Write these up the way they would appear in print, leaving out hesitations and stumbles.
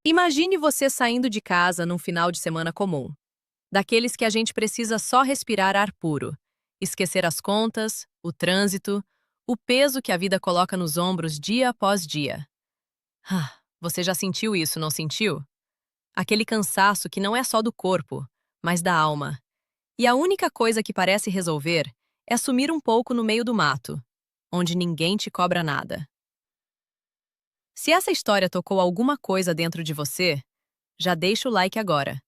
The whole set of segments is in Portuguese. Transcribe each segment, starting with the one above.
Imagine você saindo de casa num final de semana comum, daqueles que a gente precisa só respirar ar puro, esquecer as contas, o trânsito, o peso que a vida coloca nos ombros dia após dia. Você já sentiu isso, não sentiu? Aquele cansaço que não é só do corpo, mas da alma. E a única coisa que parece resolver é sumir um pouco no meio do mato, onde ninguém te cobra nada. Se essa história tocou alguma coisa dentro de você, já deixa o like agora.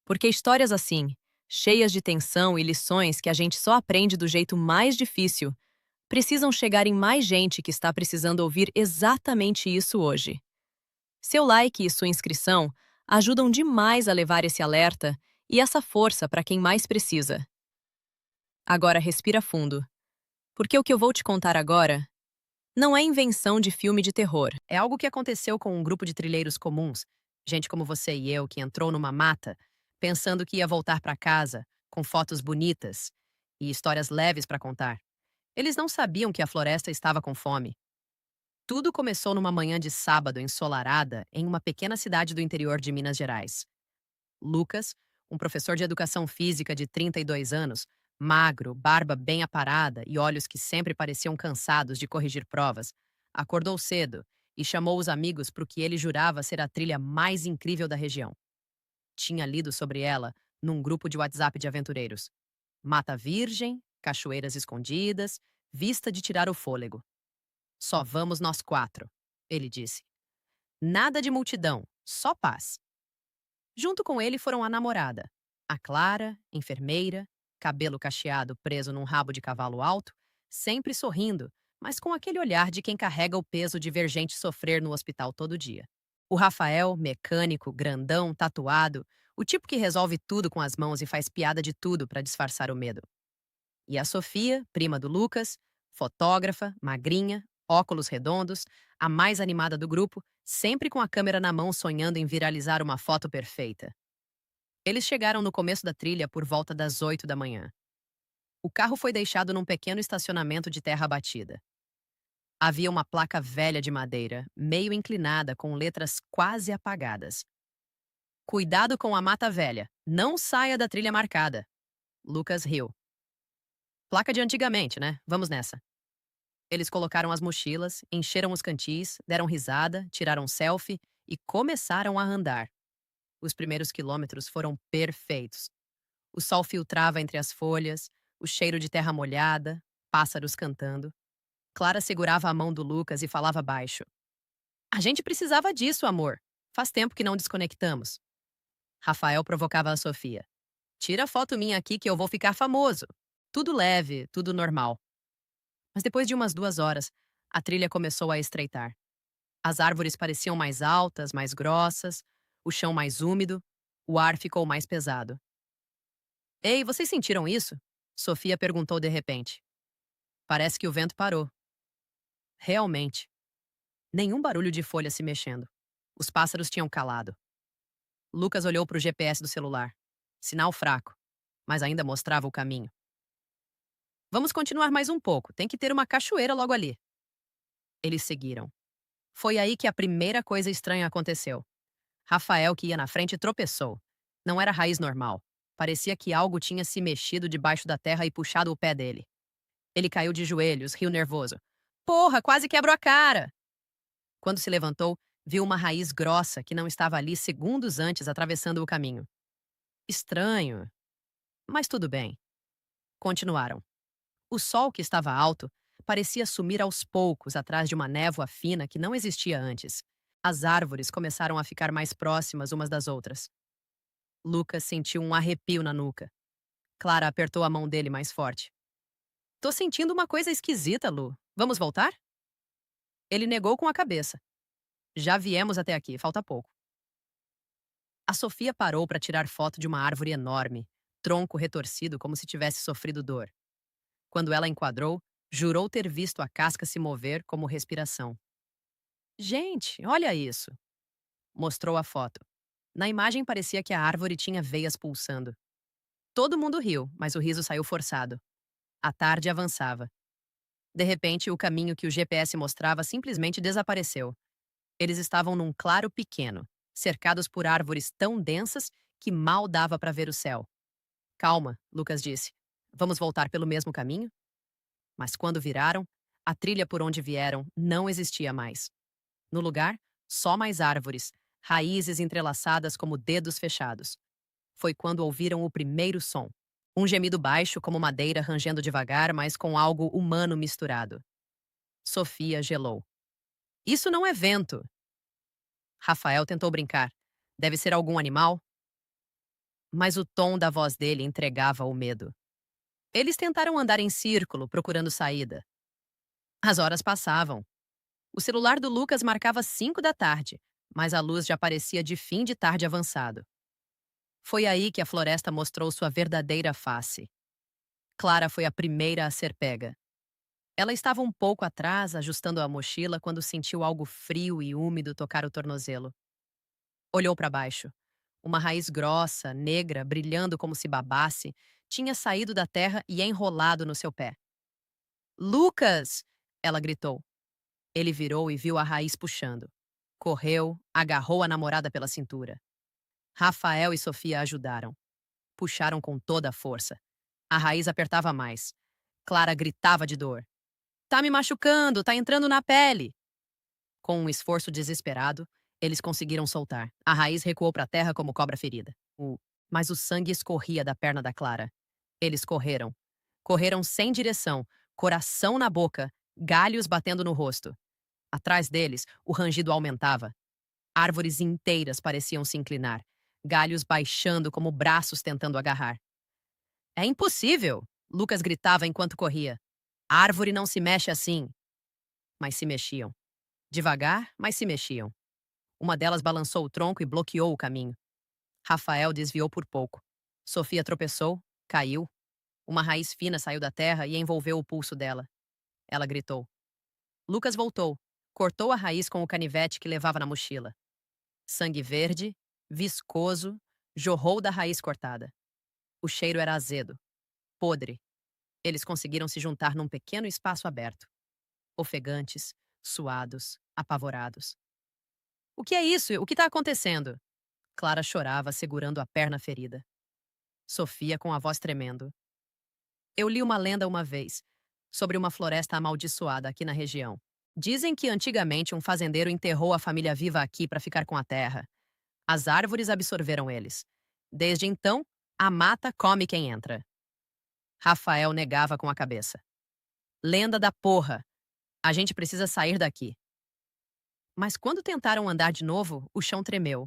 Porque histórias assim, cheias de tensão e lições que a gente só aprende do jeito mais difícil, precisam chegar em mais gente que está precisando ouvir exatamente isso hoje. Seu like e sua inscrição ajudam demais a levar esse alerta e essa força para quem mais precisa. Agora respira fundo, porque o que eu vou te contar agora não é invenção de filme de terror. É algo que aconteceu com um grupo de trilheiros comuns, gente como você e eu que entrou numa mata, pensando que ia voltar para casa, com fotos bonitas e histórias leves para contar. Eles não sabiam que a floresta estava com fome. Tudo começou numa manhã de sábado ensolarada em uma pequena cidade do interior de Minas Gerais. Lucas, um professor de educação física de 32 anos, magro, barba bem aparada e olhos que sempre pareciam cansados de corrigir provas, acordou cedo e chamou os amigos para o que ele jurava ser a trilha mais incrível da região. Tinha lido sobre ela num grupo de WhatsApp de aventureiros. Mata virgem, cachoeiras escondidas, vista de tirar o fôlego. Só vamos nós quatro, ele disse. Nada de multidão, só paz. Junto com ele foram a namorada, a Clara, enfermeira, cabelo cacheado preso num rabo de cavalo alto, sempre sorrindo, mas com aquele olhar de quem carrega o peso de ver gente sofrer no hospital todo dia. O Rafael, mecânico, grandão, tatuado, o tipo que resolve tudo com as mãos e faz piada de tudo para disfarçar o medo. E a Sofia, prima do Lucas, fotógrafa, magrinha, óculos redondos, a mais animada do grupo, sempre com a câmera na mão sonhando em viralizar uma foto perfeita. Eles chegaram no começo da trilha por volta das 8 da manhã. O carro foi deixado num pequeno estacionamento de terra batida. Havia uma placa velha de madeira, meio inclinada, com letras quase apagadas. Cuidado com a mata velha, não saia da trilha marcada. Lucas riu. Placa de antigamente, né? Vamos nessa. Eles colocaram as mochilas, encheram os cantis, deram risada, tiraram selfie e começaram a andar. Os primeiros quilômetros foram perfeitos. O sol filtrava entre as folhas, o cheiro de terra molhada, pássaros cantando. Clara segurava a mão do Lucas e falava baixo. A gente precisava disso, amor. Faz tempo que não desconectamos. Rafael provocava a Sofia. Tira foto minha aqui que eu vou ficar famoso. Tudo leve, tudo normal. Mas depois de umas 2 horas, a trilha começou a estreitar. As árvores pareciam mais altas, mais grossas, o chão mais úmido, o ar ficou mais pesado. Ei, vocês sentiram isso? Sofia perguntou de repente. Parece que o vento parou. Realmente. Nenhum barulho de folha se mexendo. Os pássaros tinham calado. Lucas olhou para o GPS do celular. Sinal fraco, mas ainda mostrava o caminho. Vamos continuar mais um pouco, tem que ter uma cachoeira logo ali. Eles seguiram. Foi aí que a primeira coisa estranha aconteceu. Rafael, que ia na frente, tropeçou. Não era raiz normal. Parecia que algo tinha se mexido debaixo da terra e puxado o pé dele. Ele caiu de joelhos, riu nervoso. Porra, quase quebrou a cara! Quando se levantou, viu uma raiz grossa que não estava ali segundos antes atravessando o caminho. Estranho. Mas tudo bem. Continuaram. O sol, que estava alto, parecia sumir aos poucos atrás de uma névoa fina que não existia antes. As árvores começaram a ficar mais próximas umas das outras. Lucas sentiu um arrepio na nuca. Clara apertou a mão dele mais forte. Tô sentindo uma coisa esquisita, Lu. Vamos voltar? Ele negou com a cabeça. Já viemos até aqui, falta pouco. A Sofia parou para tirar foto de uma árvore enorme, tronco retorcido como se tivesse sofrido dor. Quando ela enquadrou, jurou ter visto a casca se mover como respiração. Gente, olha isso! Mostrou a foto. Na imagem parecia que a árvore tinha veias pulsando. Todo mundo riu, mas o riso saiu forçado. A tarde avançava. De repente, o caminho que o GPS mostrava simplesmente desapareceu. Eles estavam num claro pequeno, cercados por árvores tão densas que mal dava para ver o céu. Calma, Lucas disse. Vamos voltar pelo mesmo caminho? Mas quando viraram, a trilha por onde vieram não existia mais. No lugar, só mais árvores, raízes entrelaçadas como dedos fechados. Foi quando ouviram o primeiro som. Um gemido baixo, como madeira rangendo devagar, mas com algo humano misturado. Sofia gelou. Isso não é vento. Rafael tentou brincar. Deve ser algum animal? Mas o tom da voz dele entregava o medo. Eles tentaram andar em círculo, procurando saída. As horas passavam. O celular do Lucas marcava 5 da tarde, mas a luz já parecia de fim de tarde avançado. Foi aí que a floresta mostrou sua verdadeira face. Clara foi a primeira a ser pega. Ela estava um pouco atrás, ajustando a mochila, quando sentiu algo frio e úmido tocar o tornozelo. Olhou para baixo. Uma raiz grossa, negra, brilhando como se babasse, tinha saído da terra e enrolado no seu pé. Lucas! Ela gritou. Ele virou e viu a raiz puxando. Correu, agarrou a namorada pela cintura. Rafael e Sofia ajudaram. Puxaram com toda a força. A raiz apertava mais. Clara gritava de dor. Tá me machucando, tá entrando na pele. Com um esforço desesperado, eles conseguiram soltar. A raiz recuou para a terra como cobra ferida. Mas o sangue escorria da perna da Clara. Eles correram. Correram sem direção, coração na boca, galhos batendo no rosto. Atrás deles, o rangido aumentava. Árvores inteiras pareciam se inclinar, galhos baixando como braços tentando agarrar. É impossível! Lucas gritava enquanto corria. A árvore não se mexe assim. Mas se mexiam. Devagar, mas se mexiam. Uma delas balançou o tronco e bloqueou o caminho. Rafael desviou por pouco. Sofia tropeçou, caiu. Uma raiz fina saiu da terra e envolveu o pulso dela. Ela gritou. Lucas voltou, cortou a raiz com o canivete que levava na mochila. Sangue verde, viscoso, jorrou da raiz cortada. O cheiro era azedo, podre. Eles conseguiram se juntar num pequeno espaço aberto. Ofegantes, suados, apavorados. O que é isso? O que está acontecendo? Clara chorava, segurando a perna ferida. Sofia com a voz tremendo. Eu li uma lenda uma vez, sobre uma floresta amaldiçoada aqui na região. Dizem que antigamente um fazendeiro enterrou a família viva aqui para ficar com a terra. As árvores absorveram eles. Desde então, a mata come quem entra. Rafael negava com a cabeça. Lenda da porra! A gente precisa sair daqui. Mas quando tentaram andar de novo, o chão tremeu.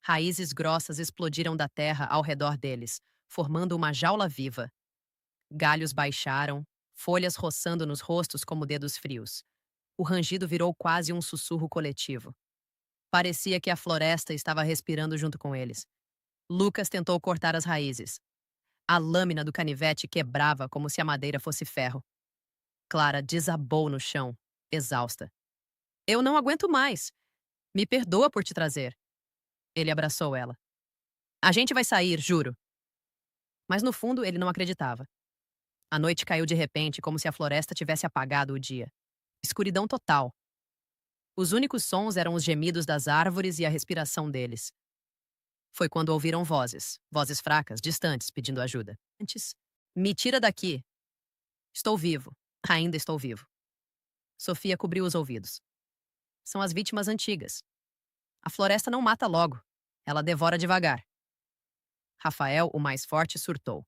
Raízes grossas explodiram da terra ao redor deles, formando uma jaula viva. Galhos baixaram, folhas roçando nos rostos como dedos frios. O rangido virou quase um sussurro coletivo. Parecia que a floresta estava respirando junto com eles. Lucas tentou cortar as raízes. A lâmina do canivete quebrava como se a madeira fosse ferro. Clara desabou no chão, exausta. Eu não aguento mais. Me perdoa por te trazer. Ele abraçou ela. A gente vai sair, juro. Mas no fundo ele não acreditava. A noite caiu de repente, como se a floresta tivesse apagado o dia. Escuridão total. Os únicos sons eram os gemidos das árvores e a respiração deles. Foi quando ouviram vozes, vozes fracas, distantes, pedindo ajuda. Antes, me tira daqui. Estou vivo. Ainda estou vivo. Sofia cobriu os ouvidos. São as vítimas antigas. A floresta não mata logo. Ela devora devagar. Rafael, o mais forte, surtou.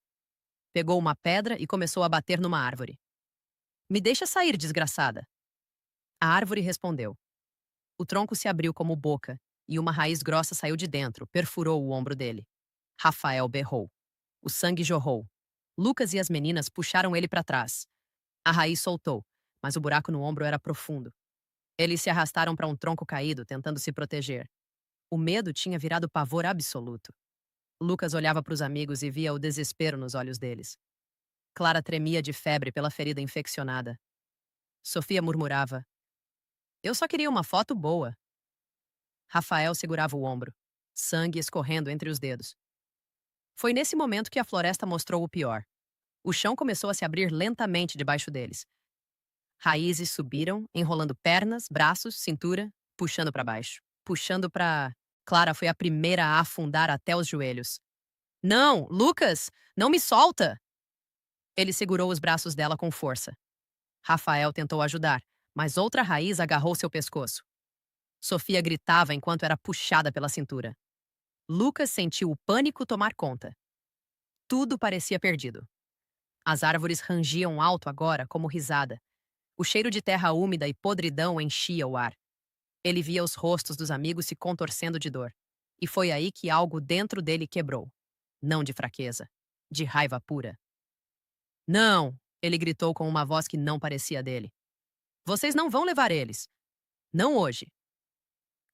Pegou uma pedra e começou a bater numa árvore. Me deixa sair, desgraçada. A árvore respondeu. O tronco se abriu como boca, e uma raiz grossa saiu de dentro, perfurou o ombro dele. Rafael berrou. O sangue jorrou. Lucas e as meninas puxaram ele para trás. A raiz soltou, mas o buraco no ombro era profundo. Eles se arrastaram para um tronco caído, tentando se proteger. O medo tinha virado pavor absoluto. Lucas olhava para os amigos e via o desespero nos olhos deles. Clara tremia de febre pela ferida infeccionada. Sofia murmurava. Eu só queria uma foto boa. Rafael segurava o ombro, sangue escorrendo entre os dedos. Foi nesse momento que a floresta mostrou o pior. O chão começou a se abrir lentamente debaixo deles. Raízes subiram, enrolando pernas, braços, cintura, puxando para baixo, puxando para... Clara foi a primeira a afundar até os joelhos. Não, Lucas, não me solta! Ele segurou os braços dela com força. Rafael tentou ajudar, mas outra raiz agarrou seu pescoço. Sofia gritava enquanto era puxada pela cintura. Lucas sentiu o pânico tomar conta. Tudo parecia perdido. As árvores rangiam alto agora, como risada. O cheiro de terra úmida e podridão enchia o ar. Ele via os rostos dos amigos se contorcendo de dor. E foi aí que algo dentro dele quebrou. Não de fraqueza, de raiva pura. Não! Ele gritou com uma voz que não parecia dele. Vocês não vão levar eles. Não hoje.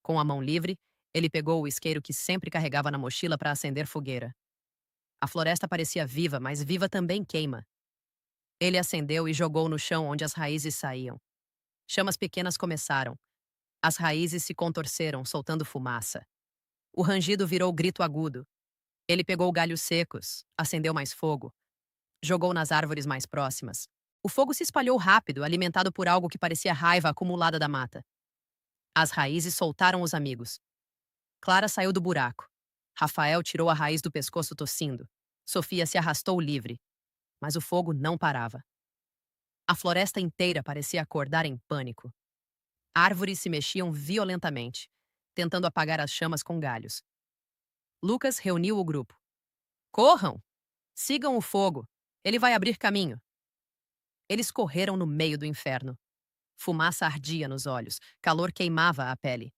Com a mão livre, ele pegou o isqueiro que sempre carregava na mochila para acender fogueira. A floresta parecia viva, mas viva também queima. Ele acendeu e jogou no chão onde as raízes saíam. Chamas pequenas começaram. As raízes se contorceram, soltando fumaça. O rangido virou grito agudo. Ele pegou galhos secos, acendeu mais fogo, jogou nas árvores mais próximas. O fogo se espalhou rápido, alimentado por algo que parecia raiva acumulada da mata. As raízes soltaram os amigos. Clara saiu do buraco. Rafael tirou a raiz do pescoço tossindo. Sofia se arrastou livre. Mas o fogo não parava. A floresta inteira parecia acordar em pânico. Árvores se mexiam violentamente, tentando apagar as chamas com galhos. Lucas reuniu o grupo. Corram! Sigam o fogo! Ele vai abrir caminho. Eles correram no meio do inferno. Fumaça ardia nos olhos, calor queimava a pele.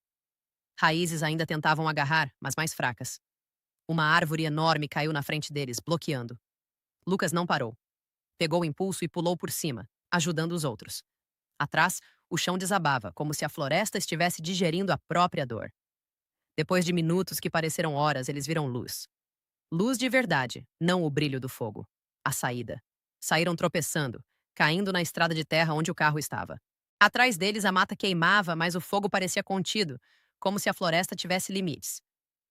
Raízes ainda tentavam agarrar, mas mais fracas. Uma árvore enorme caiu na frente deles, bloqueando. Lucas não parou. Pegou o impulso e pulou por cima, ajudando os outros. Atrás, o chão desabava, como se a floresta estivesse digerindo a própria dor. Depois de minutos que pareceram horas, eles viram luz. Luz de verdade, não o brilho do fogo. A saída. Saíram tropeçando, caindo na estrada de terra onde o carro estava. Atrás deles, a mata queimava, mas o fogo parecia contido, como se a floresta tivesse limites.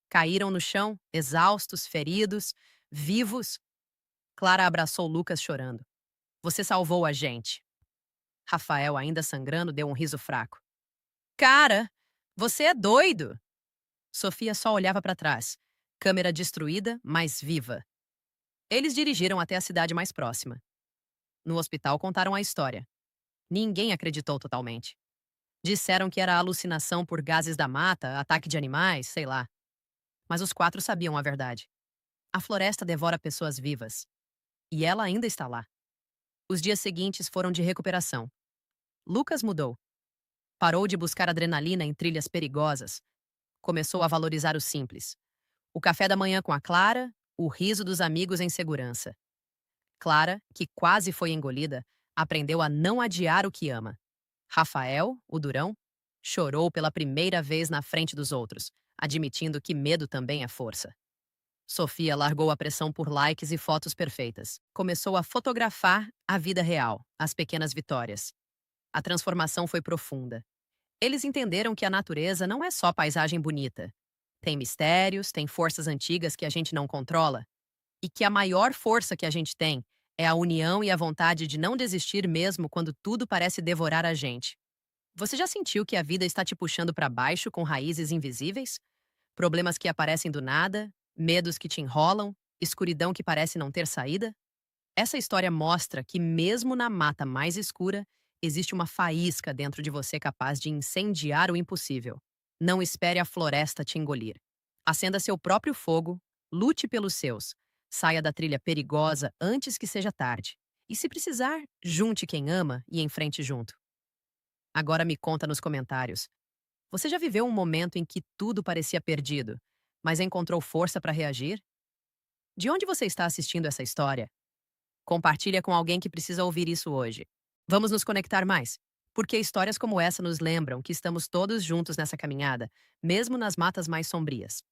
Caíram no chão, exaustos, feridos, vivos. Clara abraçou Lucas chorando. Você salvou a gente. Rafael, ainda sangrando, deu um riso fraco. Cara, você é doido! Sofia só olhava para trás. Câmera destruída, mas viva. Eles dirigiram até a cidade mais próxima. No hospital contaram a história. Ninguém acreditou totalmente. Disseram que era alucinação por gases da mata, ataque de animais, sei lá. Mas os quatro sabiam a verdade. A floresta devora pessoas vivas. E ela ainda está lá. Os dias seguintes foram de recuperação. Lucas mudou. Parou de buscar adrenalina em trilhas perigosas. Começou a valorizar o simples. O café da manhã com a Clara, o riso dos amigos em segurança. Clara, que quase foi engolida, aprendeu a não adiar o que ama. Rafael, o durão, chorou pela primeira vez na frente dos outros, admitindo que medo também é força. Sofia largou a pressão por likes e fotos perfeitas. Começou a fotografar a vida real, as pequenas vitórias. A transformação foi profunda. Eles entenderam que a natureza não é só paisagem bonita. Tem mistérios, tem forças antigas que a gente não controla. E que a maior força que a gente tem é a união e a vontade de não desistir mesmo quando tudo parece devorar a gente. Você já sentiu que a vida está te puxando para baixo com raízes invisíveis? Problemas que aparecem do nada, medos que te enrolam, escuridão que parece não ter saída? Essa história mostra que, mesmo na mata mais escura, existe uma faísca dentro de você capaz de incendiar o impossível. Não espere a floresta te engolir. Acenda seu próprio fogo, lute pelos seus. Saia da trilha perigosa antes que seja tarde. E se precisar, junte quem ama e enfrente junto. Agora me conta nos comentários. Você já viveu um momento em que tudo parecia perdido, mas encontrou força para reagir? De onde você está assistindo essa história? Compartilha com alguém que precisa ouvir isso hoje. Vamos nos conectar mais, porque histórias como essa nos lembram que estamos todos juntos nessa caminhada, mesmo nas matas mais sombrias.